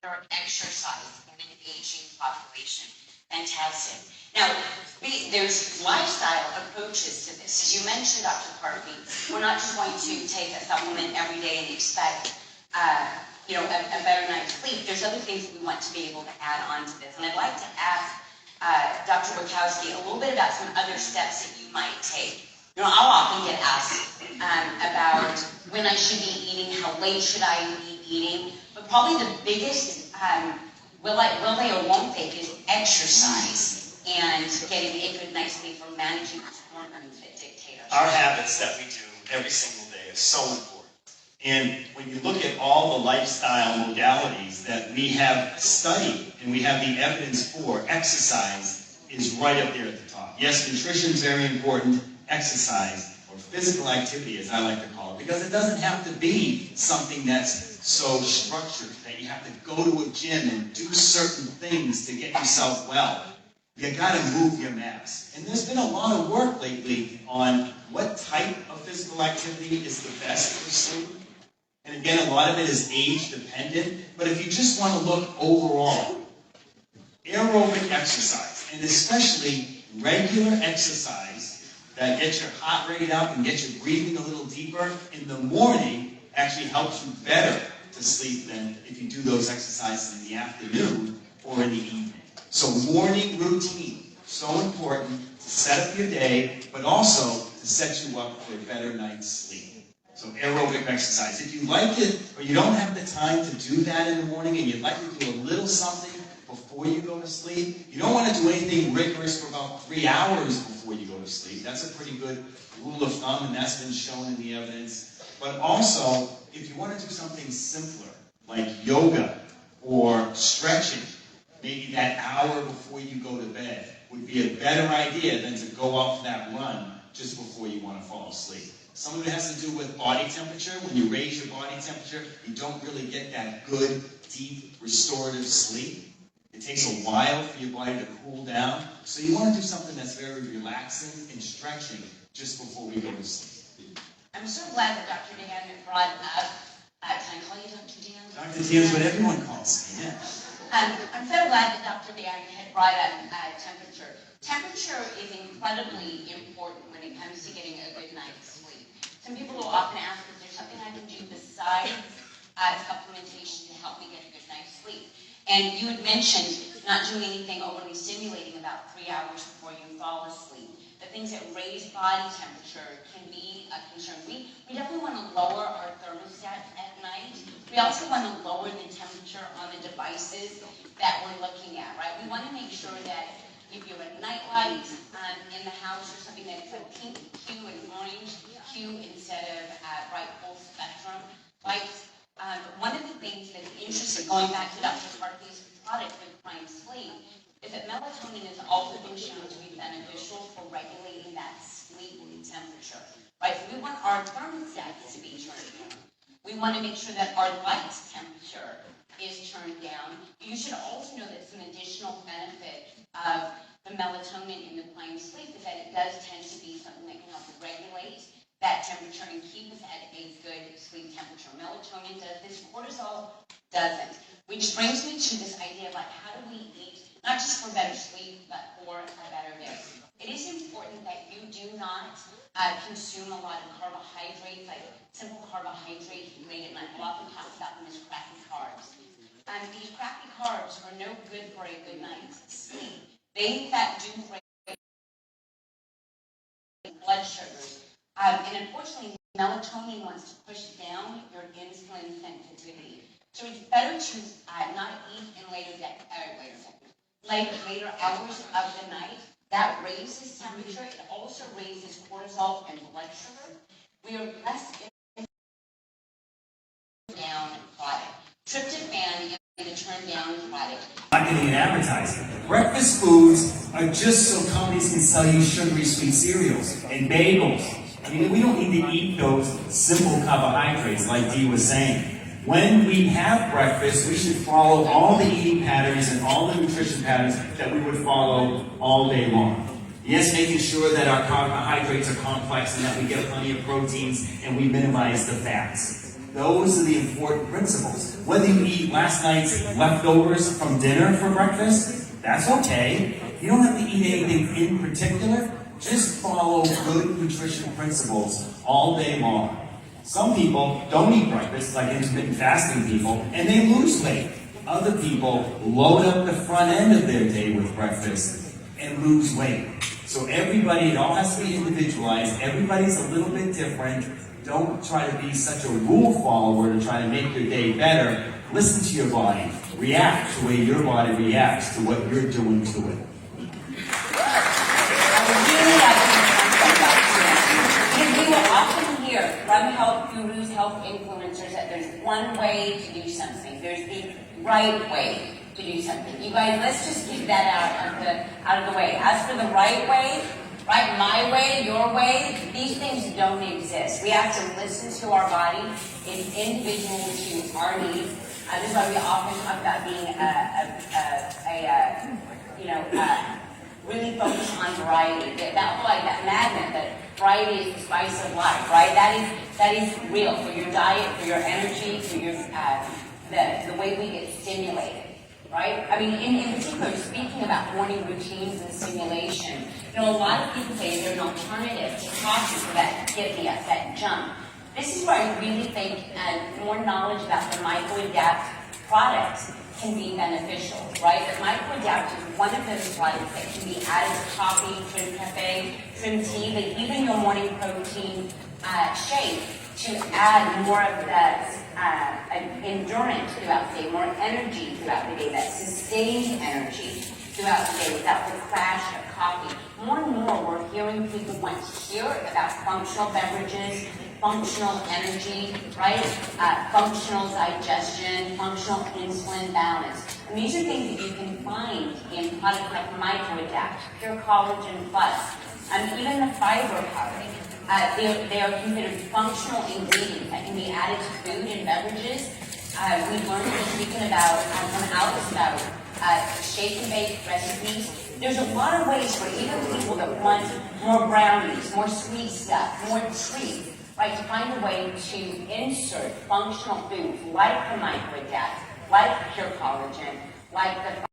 or exercise in an aging population. Fantastic. Now, there's lifestyle approaches to this. As you mentioned, Dr. Parkey, we're not just going to take a supplement every day and expect a better night's sleep. There's other things that we want to be able to add on to this. And I'd like to ask Dr. Wachowski a little bit about some other steps that you might take. I'll often get asked about when I should be eating, how late should I be eating, but probably the biggest will they or won't they is exercise and getting a good night's sleep for managing those hormones that dictate our habits that we do every single day is so important. And when you look at all the lifestyle modalities that we have studied and we have the evidence for, exercise is right up there at the top. Yes, nutrition is very important. Exercise, or physical activity as I like to call it, because it doesn't have to be something that's so structured that you have to go to a gym and do certain things to get yourself well. You got to move your mass. And there's been a lot of work lately on what type of physical activity is the best for sleep. And again, a lot of it is age dependent, but if you just want to look overall, aerobic exercise, and especially regular exercise that gets your heart rate up and gets your breathing a little deeper in the morning actually helps you better to sleep than if you do those exercises in the afternoon or in the evening. So morning routine, so important to set up your day, but also to set you up for a better night's sleep. So aerobic exercise. If you like it, or you don't have the time to do that in the morning, and you'd like to do a little something before you go to sleep, you don't want to do anything rigorous for about 3 hours before you go to sleep. That's a pretty good rule of thumb, and that's been shown in the evidence. But also, if you want to do something simpler, like yoga or stretching, maybe that hour before you go to bed would be a better idea than to go out for that run just before you want to fall asleep. Some of it has to do with body temperature. When you raise your body temperature, you don't really get that good, deep, restorative sleep. It takes a while for your body to cool down. So you want to do something that's very relaxing and stretching just before we go to sleep. I'm so glad that Dr. Dan brought up, can I call you Dr. Dan? Dr. Dan is what everyone calls me, yeah. I'm so glad that Dr. Dan had brought up temperature. Temperature is incredibly important when it comes to getting a good night's sleep. Some people will often ask, is there something I can do besides supplementation to help me get a good night's sleep? And you had mentioned not doing anything overly stimulating about 3 hours before you fall asleep. The things that raise body temperature can be a concern. We definitely want to lower our thermostat at night. We also want to lower the temperature on the devices that we're looking at, right? We want to make sure that if you have a night light in the house or something that's a pink hue and orange hue instead of bright full spectrum lights. One of the things that's interesting, going back to Dr. Parkey's product with Prime Sleep, is that melatonin has also been shown to be beneficial for regulating that sleep temperature. Right? So we want our thermostats to be turned down. We want to make sure that our light temperature is turned down. You should also know that some additional benefit of the melatonin in the Prime Sleep is that it does tend to be something that can help regulate that temperature and keep us at a good sleep temperature. Melatonin does this, cortisol doesn't. Which brings me to this idea of like, how do we eat, not just for better sleep, but for a better day. It is important that you do not consume a lot of carbohydrates, like simple carbohydrates late at night. We'll often talk about them as crappy carbs. These crappy carbs are no good for a good night's sleep. They, in fact, do raise blood sugars. And unfortunately, melatonin wants to push down your insulin sensitivity. So it's better to not eat in later hours of the night. That raises temperature. It also raises cortisol and blood sugar. We are less down product. Tryptophan is a turn down product. Marketing and advertising. Breakfast foods are just so companies can sell you sugary sweet cereals and bagels. I mean, we don't need to eat those simple carbohydrates like Dee was saying. When we have breakfast, we should follow all the eating patterns and all the nutrition patterns that we would follow all day long. Yes, making sure that our carbohydrates are complex and that we get plenty of proteins and we minimize the fats. Those are the important principles. Whether you eat last night's leftovers from dinner for breakfast, that's okay. You don't have to eat anything in particular. Just follow good nutrition principles all day long. Some people don't eat breakfast, like intermittent fasting people, and they lose weight. Other people load up the front end of their day with breakfast and lose weight. So everybody, it all has to be individualized. Everybody's a little bit different. Don't try to be such a rule follower to try to make your day better. Listen to your body. React the way your body reacts to what you're doing to it. We will often hear from health gurus, health influencers, that there's one way to do something. There's the right way to do something. You guys, let's just get that out of the way. As for the right way, right, my way, your way, these things don't exist. We have to listen to our body. It's individual to our needs. This is why we often talk about being really focus on variety. That like that magnet, that variety is the spice of life, right? That is real for your diet, for your energy, for your the way we get stimulated, right? I mean, in particular, speaking about morning routines and stimulation, a lot of people say there's an alternative to coffee for that get-me-up, that jump. This is where I really think more knowledge about the MycoAdapt products can be beneficial, right? The MycoAdapt is one of those products that can be added to coffee, trim cafe, trim tea, but even your morning protein shake to add more of that endurance throughout the day, more energy throughout the day, that sustained energy throughout the day without the crash of coffee. More and more, we're hearing people want to hear about functional beverages, functional energy, right? Functional digestion, functional insulin balance. And these are things that you can find in products like MycoAdapt, Pure Collagen Plus, and even the fiber powder. They are considered functional ingredients that can be added to food and beverages. We've learned speaking about from Alex about shake and bake recipes. There's a lot of ways for even people that want more brownies, more sweet stuff, more treats, right, to find a way to insert functional foods like the MycoAdapt, like Pure Collagen, like the